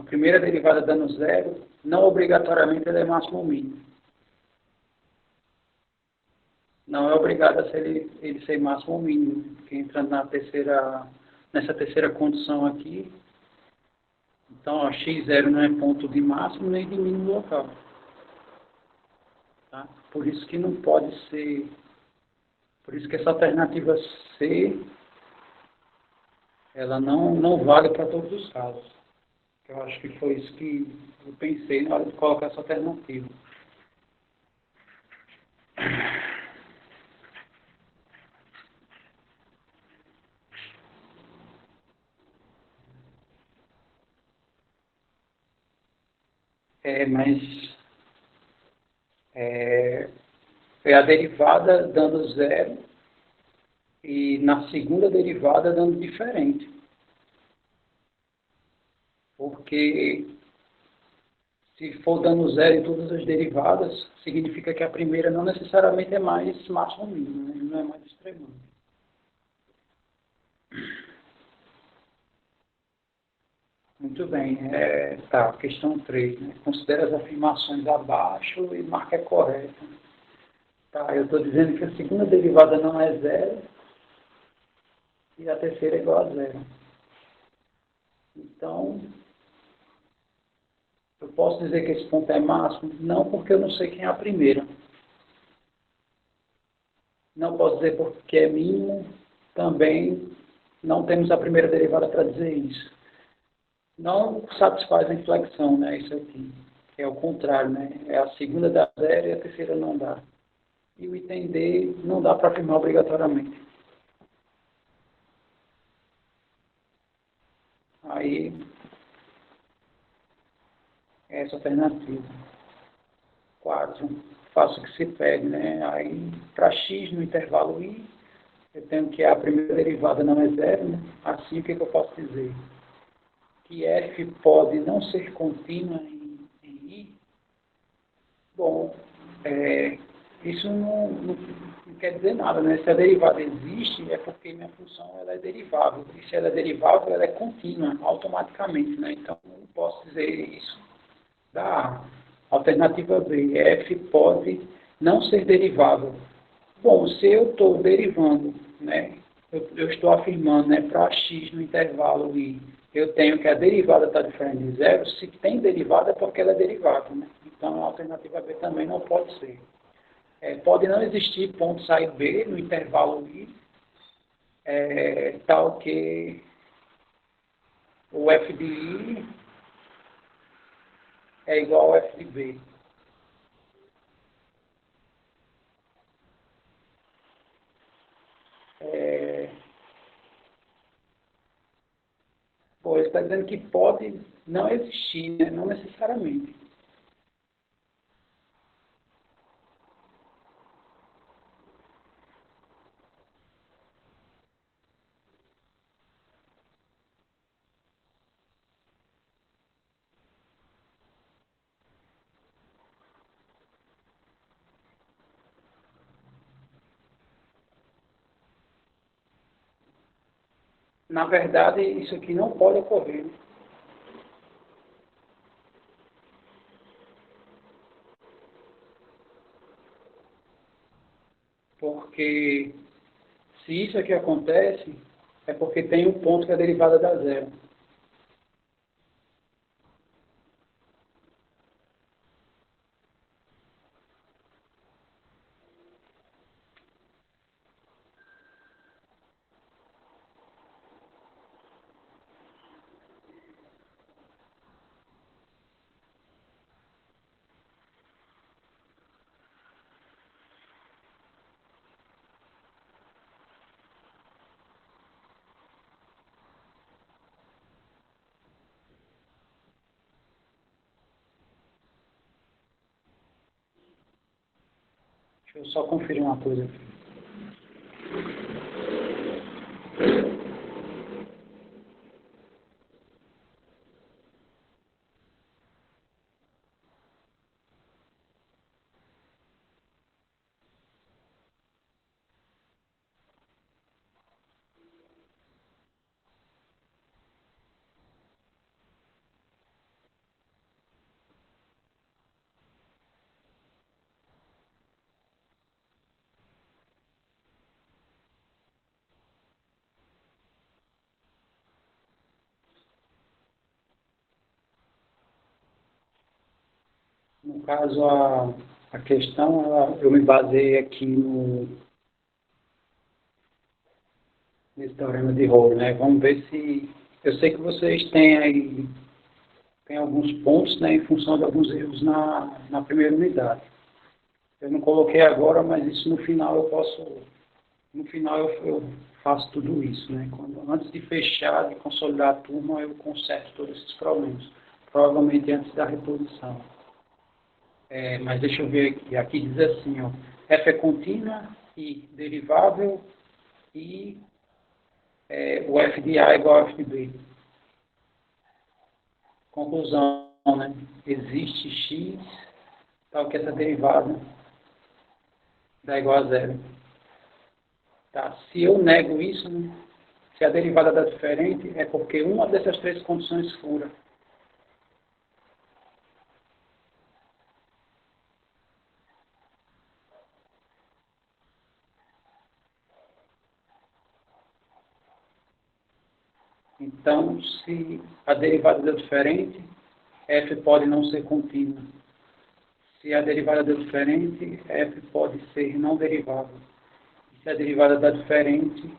primeira derivada dando zero, não obrigatoriamente ela é máximo ou mínimo. Não é obrigado a ser ele ser máximo ou mínimo, porque entrando nessa terceira condição aqui, então ó, x0 não é ponto de máximo nem de mínimo local. Tá? Por isso que não pode ser, por isso que essa alternativa C, ela não vale para todos os casos. Eu acho que foi isso que eu pensei na hora de colocar essa alternativa. Mas é a derivada dando zero e na segunda derivada dando diferente. Porque Se for dando zero em todas as derivadas, significa que a primeira não necessariamente é mais máximo ou mínimo, né? Não é mais extremando. Muito bem. Tá, questão 3. Né? Considera as afirmações abaixo e marca correta. Tá, eu estou dizendo que a segunda derivada não é zero e a terceira é igual a zero. Então, eu posso dizer que esse ponto é máximo? Não, porque eu não sei quem é a primeira. Não posso dizer porque é mínimo, também não temos a primeira derivada para dizer isso. Não satisfaz a inflexão, né, isso aqui. É o contrário, né? É a segunda dá zero e a terceira não dá. E o item D não dá para afirmar obrigatoriamente. Aí, é essa alternativa. 4. Faço o que se pede, né? Aí, para x no intervalo i, eu tenho que a primeira derivada não é zero, né? Assim, o que eu posso dizer? Que f pode não ser contínua em i. Bom, isso não quer dizer nada, né? Se a derivada existe, é porque minha função ela é derivável. E se ela é derivável, ela é contínua, automaticamente, né? Então, não posso dizer isso. Da alternativa B, f pode não ser derivável. Bom, se eu estou derivando, né? Eu estou afirmando, né, para x no intervalo i, eu tenho que a derivada está diferente de zero. Se tem derivada é porque ela é derivada, né? Então, a alternativa B também não pode ser. Pode não existir ponto sair B no intervalo I, tal que o f de I é igual ao f de B. Ele está dizendo que pode não existir, né? Não necessariamente. Na verdade, isso aqui não pode ocorrer, né? Porque se isso aqui acontece, é porque tem um ponto que a derivada dá zero. Deixa eu só conferir uma coisa aqui. No caso, a questão, eu me baseei aqui nesse teorema de Rolle, né? Vamos ver se... Eu sei que vocês têm aí tem alguns pontos, né, em função de alguns erros na primeira unidade. Eu não coloquei agora, mas isso no final eu posso... No final eu faço tudo isso, né? Antes de fechar, de consolidar a turma, eu conserto todos esses problemas. Provavelmente antes da reposição. Mas deixa eu ver aqui. Aqui diz assim, ó, f é contínua e derivável e o f de A é igual a f de B. Conclusão, né? Existe x, tal que essa derivada dá igual a zero. Tá? Se eu nego isso, né? Se a derivada dá diferente, é porque uma dessas três condições fura. Então, se a derivada deu diferente, f pode não ser contínua. Se a derivada deu diferente, f pode ser não derivável. Se a derivada dá diferente,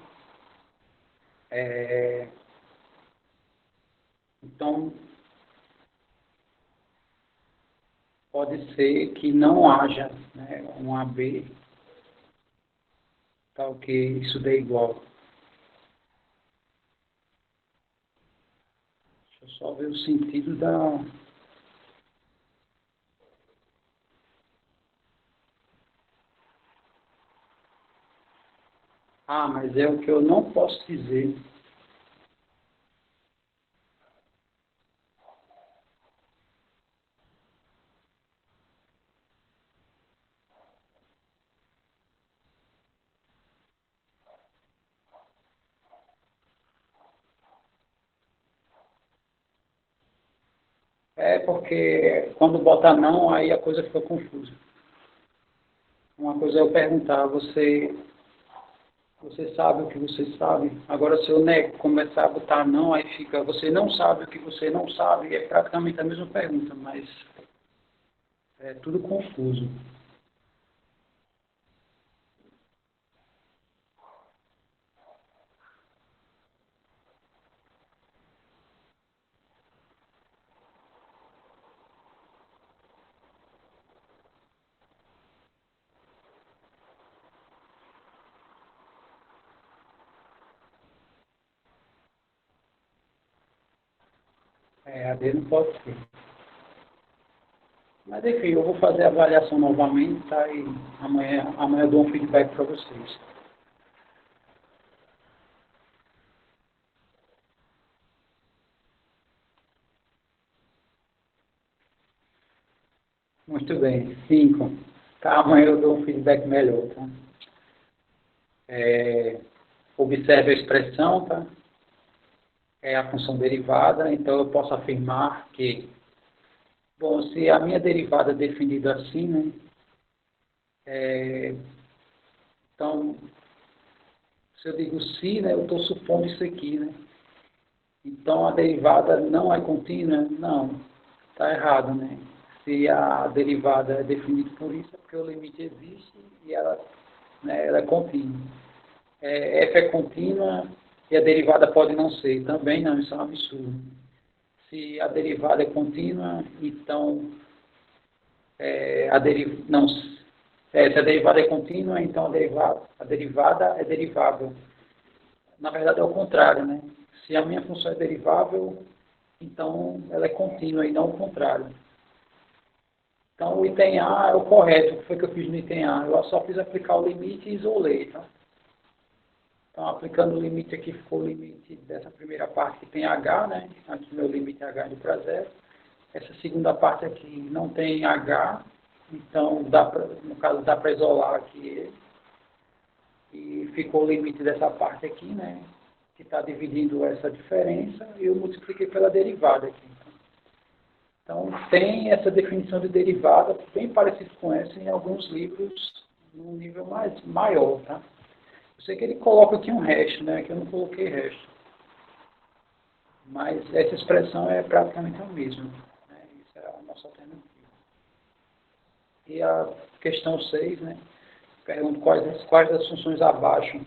então pode ser que não haja, né, um AB tal que isso dê igual. Deixa eu só ver o sentido da... Ah, mas é o que eu não posso dizer. É porque quando bota não, aí a coisa fica confusa. Uma coisa é eu perguntar, você sabe o que você sabe? Agora, se eu nego, começar a botar não, aí fica, você não sabe o que você não sabe, e é praticamente a mesma pergunta, mas é tudo confuso. É, a D não pode ser. Mas, enfim, eu vou fazer a avaliação novamente, tá? E amanhã eu dou um feedback para vocês. Muito bem. 5. Tá, amanhã eu dou um feedback melhor, tá? Observe a expressão, tá? É a função derivada, então eu posso afirmar que, bom, se a minha derivada é definida assim, né? Então, se eu digo se, né, eu estou supondo isso aqui, né? Então, a derivada não é contínua? Não, está errado, né? Se a derivada é definida por isso, é porque o limite existe e ela, né, ela é contínua. F é contínua e a derivada pode não ser. Também não, isso é um absurdo. Se a derivada é contínua, então não, se a derivada é contínua, então a derivada é derivável. Na verdade, é o contrário, né? Se a minha função é derivável, então ela é contínua e não o contrário. Então, o item A é o correto. O que foi que eu fiz no item A? Eu só fiz aplicar o limite e isolei. Tá? Então, aplicando o limite aqui, ficou o limite dessa primeira parte que tem H, né? Aqui meu limite é H indo para zero. Essa segunda parte aqui não tem H, então, no caso, dá para isolar aqui ele. E ficou o limite dessa parte aqui, né? Que está dividindo essa diferença, e eu multipliquei pela derivada aqui. Então, tem essa definição de derivada, bem parecido com essa, em alguns livros, num nível maior, tá? Eu sei que ele coloca aqui um resto, né? Que eu não coloquei resto. Mas essa expressão é praticamente a mesma. Né? Isso é a nossa alternativa. E a questão 6, né? Pergunto quais das funções abaixo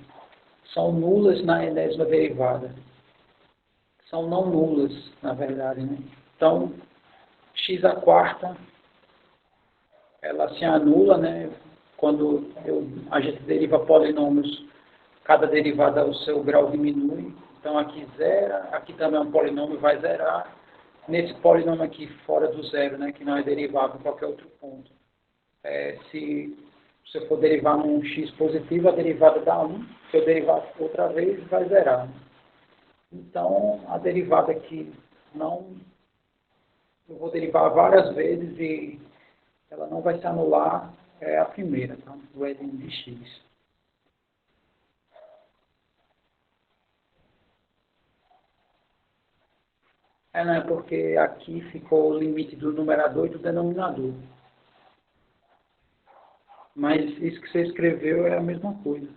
são nulas na enésima derivada. São não nulas, na verdade, né? Então, x à quarta, ela se anula, né? Quando a gente deriva polinômios, cada derivada, o seu grau diminui. Então, aqui zera, aqui também é um polinômio, vai zerar. Nesse polinômio aqui, fora do zero, né? Que não é derivável em qualquer outro ponto. Se você for derivar num x positivo, a derivada dá 1. Se eu derivar outra vez, vai zerar. Então, a derivada aqui não eu vou derivar várias vezes e ela não vai se anular, é a primeira, tá? O ln de x. Não é porque aqui ficou o limite do numerador e do denominador. Mas isso que você escreveu é a mesma coisa.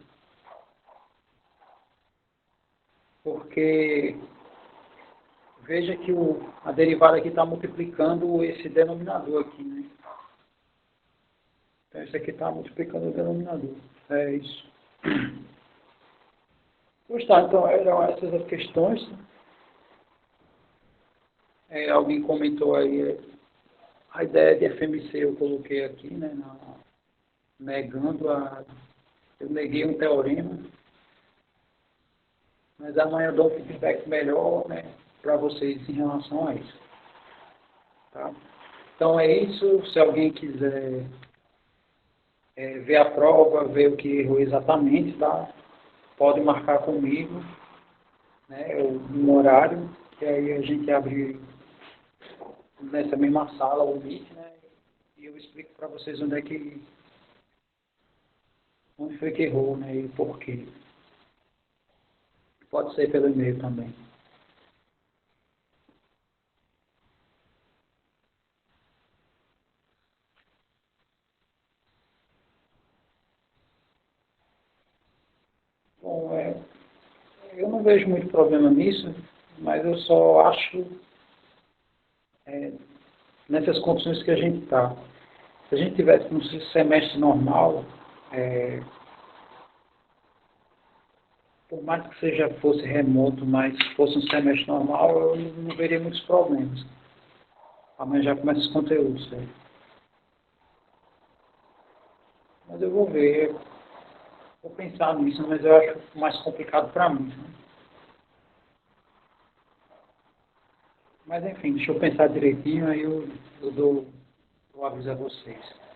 Porque veja que a derivada aqui está multiplicando esse denominador aqui, né? Então, isso aqui está multiplicando o denominador. É isso. Pois tá, então eram essas as questões. Alguém comentou aí a ideia de FMC, eu coloquei aqui, né? Eu neguei um teorema, mas amanhã eu dou um feedback melhor, né, para vocês em relação a isso. Tá? Então é isso. Se alguém quiser ver a prova, ver o que errou exatamente, tá? Pode marcar comigo, né, um horário, que aí a gente abre nessa mesma sala o Meet, né, e eu explico para vocês onde foi que errou, né, e por quê. Pode ser pelo e-mail também. Bom, eu não vejo muito problema nisso, mas eu só acho nessas condições que a gente está. Se a gente tivesse um semestre normal, por mais que fosse remoto, mas fosse um semestre normal, eu não veria muitos problemas. Amanhã já começa os conteúdos, né? Mas eu vou ver, vou pensar nisso, mas eu acho mais complicado para mim. Né? Mas enfim, deixa eu pensar direitinho, aí eu aviso a vocês.